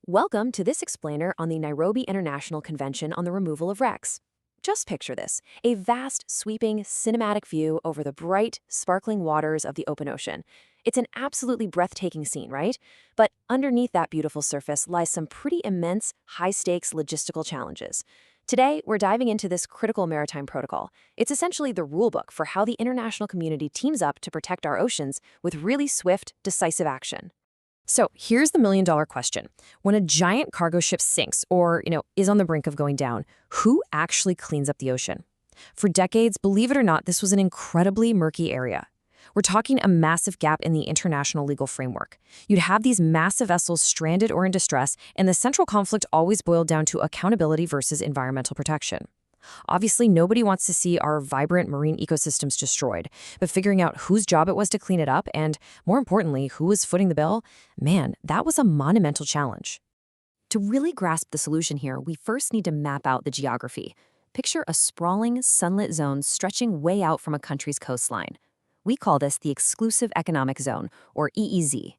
Welcome to this explainer on the Nairobi International Convention on the Removal of Wrecks. Just picture this, a vast, sweeping, cinematic view over the bright, sparkling waters of the open ocean. It's an absolutely breathtaking scene, right? But underneath that beautiful surface lies some pretty immense, high-stakes logistical challenges. Today, we're diving into this critical maritime protocol. It's essentially the rulebook for how the international community teams up to protect our oceans with really swift, decisive action. So here's the million-dollar question. When a giant cargo ship sinks or, is on the brink of going down, who actually cleans up the ocean? For decades, believe it or not, this was an incredibly murky area. We're talking a massive gap in the international legal framework. You'd have these massive vessels stranded or in distress, and the central conflict always boiled down to accountability versus environmental protection. Obviously, nobody wants to see our vibrant marine ecosystems destroyed, but figuring out whose job it was to clean it up and, more importantly, who was footing the bill, man, that was a monumental challenge. To really grasp the solution here, we first need to map out the geography. Picture a sprawling, sunlit zone stretching way out from a country's coastline. We call this the Exclusive Economic Zone, or EEZ.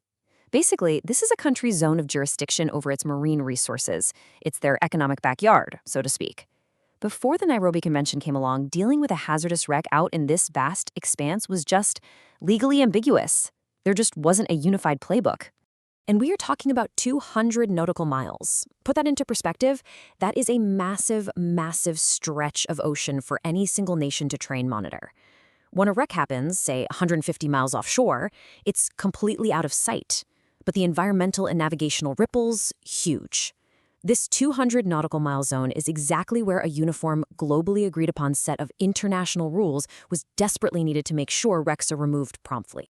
Basically, this is a country's zone of jurisdiction over its marine resources. It's their economic backyard, so to speak. Before the Nairobi Convention came along, dealing with a hazardous wreck out in this vast expanse was just legally ambiguous. There just wasn't a unified playbook. And we are talking about 200 nautical miles. Put that into perspective, that is a massive, massive stretch of ocean for any single nation to try and monitor. When a wreck happens, say 150 miles offshore, it's completely out of sight. But the environmental and navigational ripples, huge. This 200 nautical mile zone is exactly where a uniform, globally agreed upon set of international rules was desperately needed to make sure wrecks are removed promptly.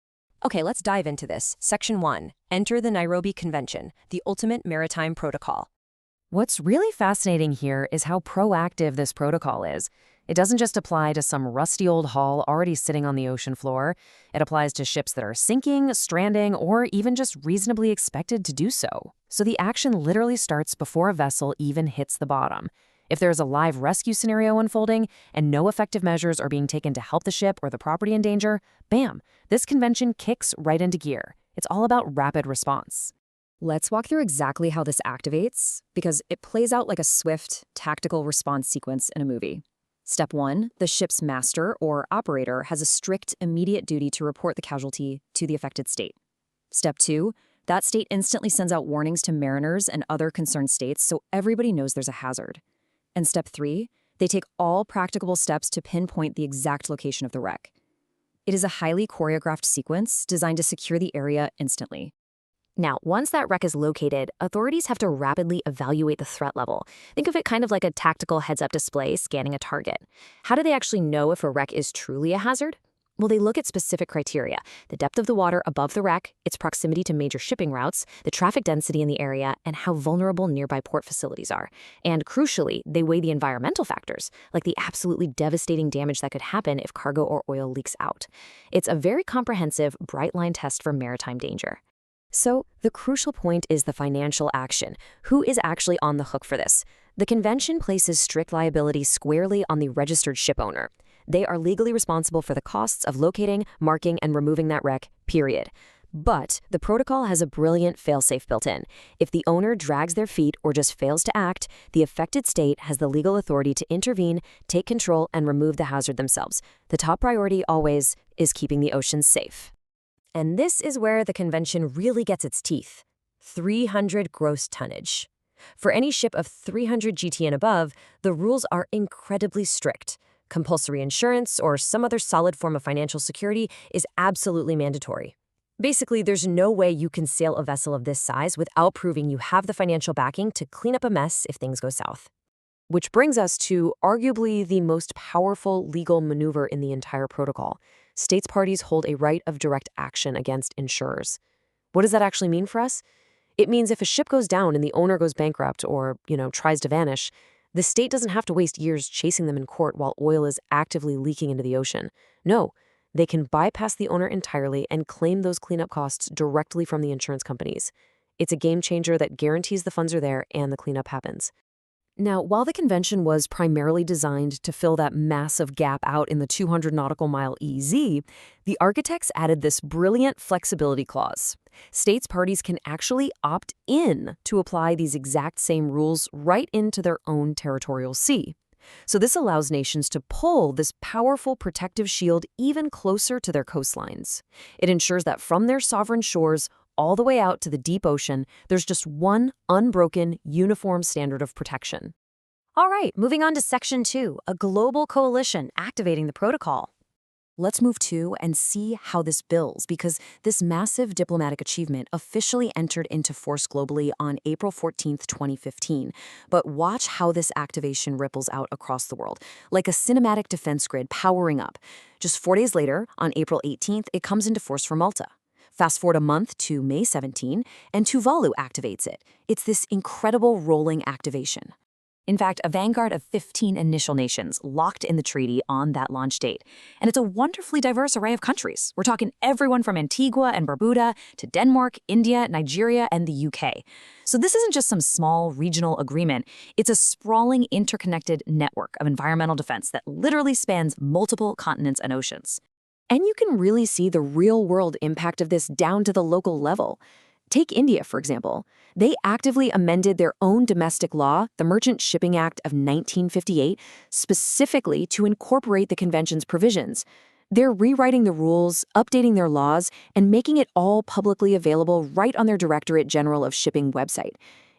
Okay, let's dive into this. Section 1. Enter the Nairobi Convention, the ultimate maritime protocol. What's really fascinating here is how proactive this protocol is. It doesn't just apply to some rusty old hull already sitting on the ocean floor. It applies to ships that are sinking, stranding, or even just reasonably expected to do so. So the action literally starts before a vessel even hits the bottom. If there's a live rescue scenario unfolding and no effective measures are being taken to help the ship or the property in danger, bam, this convention kicks right into gear. It's all about rapid response. Let's walk through exactly how this activates, because it plays out like a swift, tactical response sequence in a movie. Step 1, the ship's master or operator has a strict, immediate duty to report the casualty to the affected state. Step 2, that state instantly sends out warnings to mariners and other concerned states so everybody knows there's a hazard. And Step 3, they take all practicable steps to pinpoint the exact location of the wreck. It is a highly choreographed sequence designed to secure the area instantly. Now, once that wreck is located, authorities have to rapidly evaluate the threat level. Think of it kind of like a tactical heads-up display scanning a target. How do they actually know if a wreck is truly a hazard? Well, they look at specific criteria: the depth of the water above the wreck, its proximity to major shipping routes, the traffic density in the area, and how vulnerable nearby port facilities are. And crucially, they weigh the environmental factors, like the absolutely devastating damage that could happen if cargo or oil leaks out. It's a very comprehensive, bright-line test for maritime danger. So, the crucial point is the financial action. Who is actually on the hook for this? The convention places strict liability squarely on the registered ship owner. They are legally responsible for the costs of locating, marking, and removing that wreck, period. But the protocol has a brilliant failsafe built in. If the owner drags their feet or just fails to act, the affected state has the legal authority to intervene, take control, and remove the hazard themselves. The top priority always is keeping the oceans safe. And this is where the convention really gets its teeth. 300 gross tonnage. For any ship of 300 GT and above, the rules are incredibly strict. Compulsory insurance or some other solid form of financial security is absolutely mandatory. Basically, there's no way you can sail a vessel of this size without proving you have the financial backing to clean up a mess if things go south. Which brings us to arguably the most powerful legal maneuver in the entire protocol. States parties hold a right of direct action against insurers. What does that actually mean for us? It means if a ship goes down and the owner goes bankrupt or, tries to vanish, the state doesn't have to waste years chasing them in court while oil is actively leaking into the ocean. No, they can bypass the owner entirely and claim those cleanup costs directly from the insurance companies. It's a game changer that guarantees the funds are there and the cleanup happens. Now, while the convention was primarily designed to fill that massive gap out in the 200 nautical mile EZ, the architects added this brilliant flexibility clause. States parties can actually opt in to apply these exact same rules right into their own territorial sea. So this allows nations to pull this powerful protective shield even closer to their coastlines. It ensures that from their sovereign shores all the way out to the deep ocean, there's just one unbroken, uniform standard of protection. All right, moving on to Section 2, a global coalition activating the protocol. Let's move to and see how this builds, because this massive diplomatic achievement officially entered into force globally on April 14th, 2015. But watch how this activation ripples out across the world, like a cinematic defense grid powering up. Just 4 days later, on April 18th, it comes into force for Malta. Fast forward a month to May 17, and Tuvalu activates it. It's this incredible rolling activation. In fact, a vanguard of 15 initial nations locked in the treaty on that launch date. And it's a wonderfully diverse array of countries. We're talking everyone from Antigua and Barbuda to Denmark, India, Nigeria, and the UK. So this isn't just some small regional agreement. It's a sprawling, interconnected network of environmental defense that literally spans multiple continents and oceans. And you can really see the real-world impact of this down to the local level. Take India, for example. They actively amended their own domestic law, the Merchant Shipping Act of 1958, specifically to incorporate the convention's provisions. They're rewriting the rules, updating their laws, and making it all publicly available right on their Directorate General of Shipping website.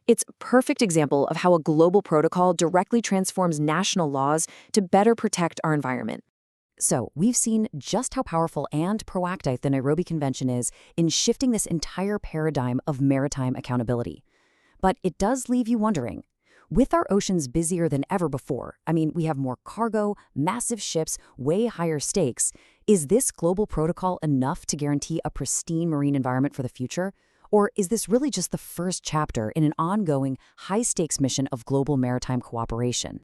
It's a perfect example of how a global protocol directly transforms national laws to better protect our environment. So, we've seen just how powerful and proactive the Nairobi Convention is in shifting this entire paradigm of maritime accountability. But it does leave you wondering, with our oceans busier than ever before, we have more cargo, massive ships, way higher stakes, is this global protocol enough to guarantee a pristine marine environment for the future? Or is this really just the first chapter in an ongoing, high-stakes mission of global maritime cooperation?